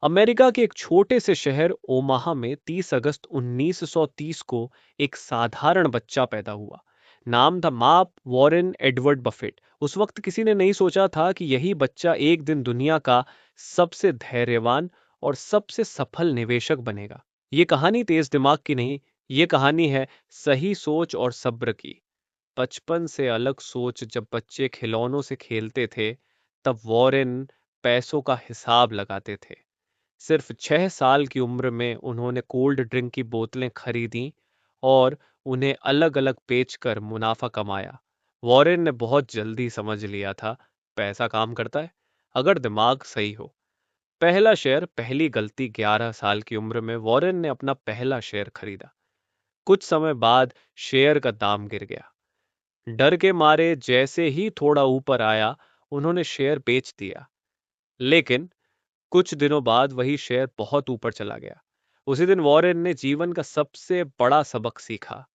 America के एक छोटे से शहर ओमाहा में 30 अगस्त 1930 को एक साधारण बच्चा पैदा हुआ। नाम था मार्क वॉरेन एडवर्ड बफेट। उस वक्त किसी ने नहीं सोचा था कि यही बच्चा एक दिन दुनिया का सबसे धैर्यवान और सबसे सफल निवेशक बनेगा। ये कहानी तेज दिमाग की नहीं, ये कहानी है सही सोच और सब्र की। बचपन से अलग सोच। जब बच्चे खिलौनों से खेलते थे, तब वॉरेन पैसों का हिसाब लगाते थे। सिर्फ 6 साल की उम्र में उन्होंने कोल्ड ड्रिंक की बोतलें खरीदी और उन्हें अलग अलग बेचकर मुनाफा कमाया। वॉरेन ने बहुत जल्दी समझ लिया था, पैसा काम करता है अगर दिमाग सही हो। पहला शेयर, पहली गलती। 11 साल की उम्र में वॉरेन ने अपना पहला शेयर खरीदा। कुछ समय बाद शेयर का दाम गिर गया। डर के मारे जैसे ही थोड़ा ऊपर आया, उन्होंने शेयर बेच दिया। लेकिन कुछ दिनों बाद वही शेयर बहुत ऊपर चला गया। उसी दिन वॉरेन ने जीवन का सबसे बड़ा सबक सीखा।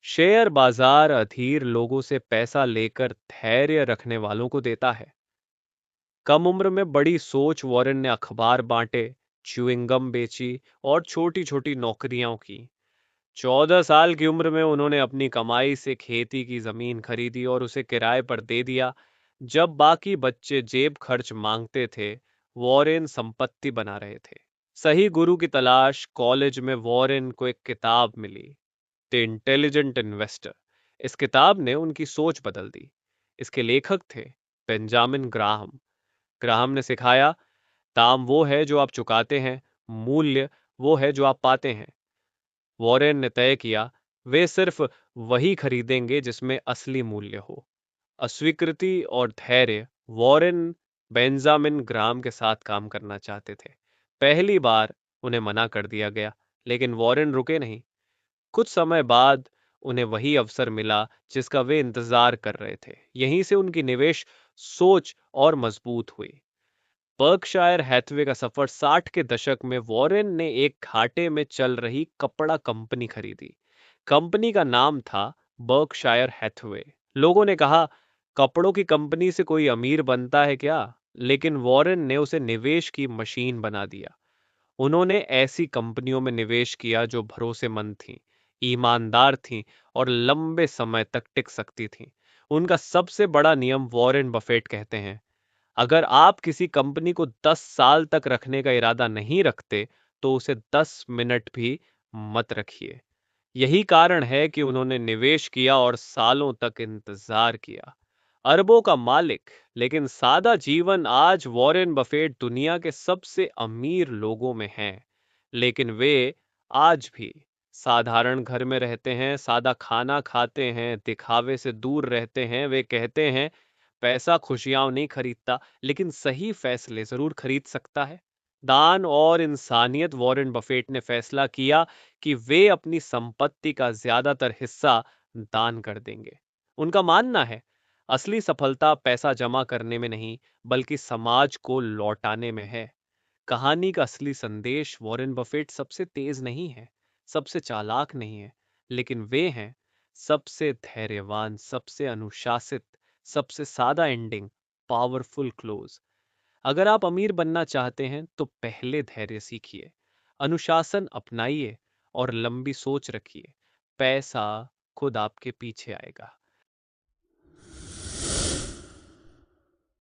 शेयर बाजार अधीर लोगों से पैसा लेकर धैर्य रखने वालों को देता है। कम उम्र में बड़ी सोच। वॉरेन ने अखबार बांटे, च्युइंगम बेची और छोटी छोटी नौकरियां की। 14 साल की उम्र में उन्होंने अपनी कमाई से खेती की जमीन खरीदी और उसे किराए पर दे दिया। जब बाकी बच्चे जेब खर्च मांगते थे, वॉरेन संपत्ति बना रहे थे। सही गुरु की तलाश। कॉलेज में वॉरेन को एक किताब मिली, द इंटेलिजेंट इन्वेस्टर। इस किताब ने उनकी सोच बदल दी। इसके लेखक थे बेंजामिन ग्राहम। ग्राहम ने सिखाया, दाम वो है जो आप चुकाते हैं, मूल्य वो है जो आप पाते हैं। वॉरेन ने तय किया, वे सिर्फ वही खरीदेंगे जिसमें असली मूल्य हो। अस्वीकृति और धैर्य। वॉरेन बेंजामिन ग्राहम के साथ काम करना चाहते थे। पहली बार उन्हें मना कर दिया गया, लेकिन वॉरेन रुके नहीं। कुछ समय बाद उन्हें वही अवसर मिला जिसका वे इंतजार कर रहे थे। यहीं से उनकी निवेश सोच और मजबूत हुई। बर्कशायर हैथवे का सफर। 60 के दशक में वॉरेन ने एक घाटे में चल रही कपड़ा कंपनी खरीदी। कंपनी का नाम था बर्कशायर हैथवे। लोगों ने कहा, कपड़ों की कंपनी से कोई अमीर बनता है क्या? लेकिन वॉरेन ने उसे निवेश की मशीन बना दिया। उन्होंने ऐसी कंपनियों में निवेश किया जो भरोसेमंद थीं, ईमानदार थीं और लंबे समय तक टिक सकती थीं। उनका सबसे बड़ा नियम, वॉरेन बफेट कहते हैं, अगर आप किसी कंपनी को 10 साल तक रखने का इरादा नहीं रखते, तो उसे 10 मिनट भी मत रखिए। यही कारण है कि उन्होंने निवेश किया और सालों तक इंतजार किया। अरबों का मालिक, लेकिन सादा जीवन। आज वॉरेन बफेट दुनिया के सबसे अमीर लोगों में हैं, लेकिन वे आज भी साधारण घर में रहते हैं, सादा खाना खाते हैं, दिखावे से दूर रहते हैं। वे कहते हैं, पैसा खुशियां नहीं खरीदता, लेकिन सही फैसले जरूर खरीद सकता है। दान और इंसानियत। वॉरेन बफेट ने फैसला किया कि वे अपनी संपत्ति का ज्यादातर हिस्सा दान कर देंगे। उनका मानना है, असली सफलता पैसा जमा करने में नहीं, बल्कि समाज को लौटाने में है। कहानी का असली संदेश, वॉरेन बफेट सबसे तेज नहीं है, सबसे चालाक नहीं है, लेकिन वे हैं सबसे धैर्यवान, सबसे अनुशासित, सबसे सादा एंडिंग, पावरफुल क्लोज। अगर आप अमीर बनना चाहते हैं तो पहले धैर्य सीखिए, अनुशासन अपनाइए और लंबी सोच रखिए। पैसा खुद आपके पीछे आएगा।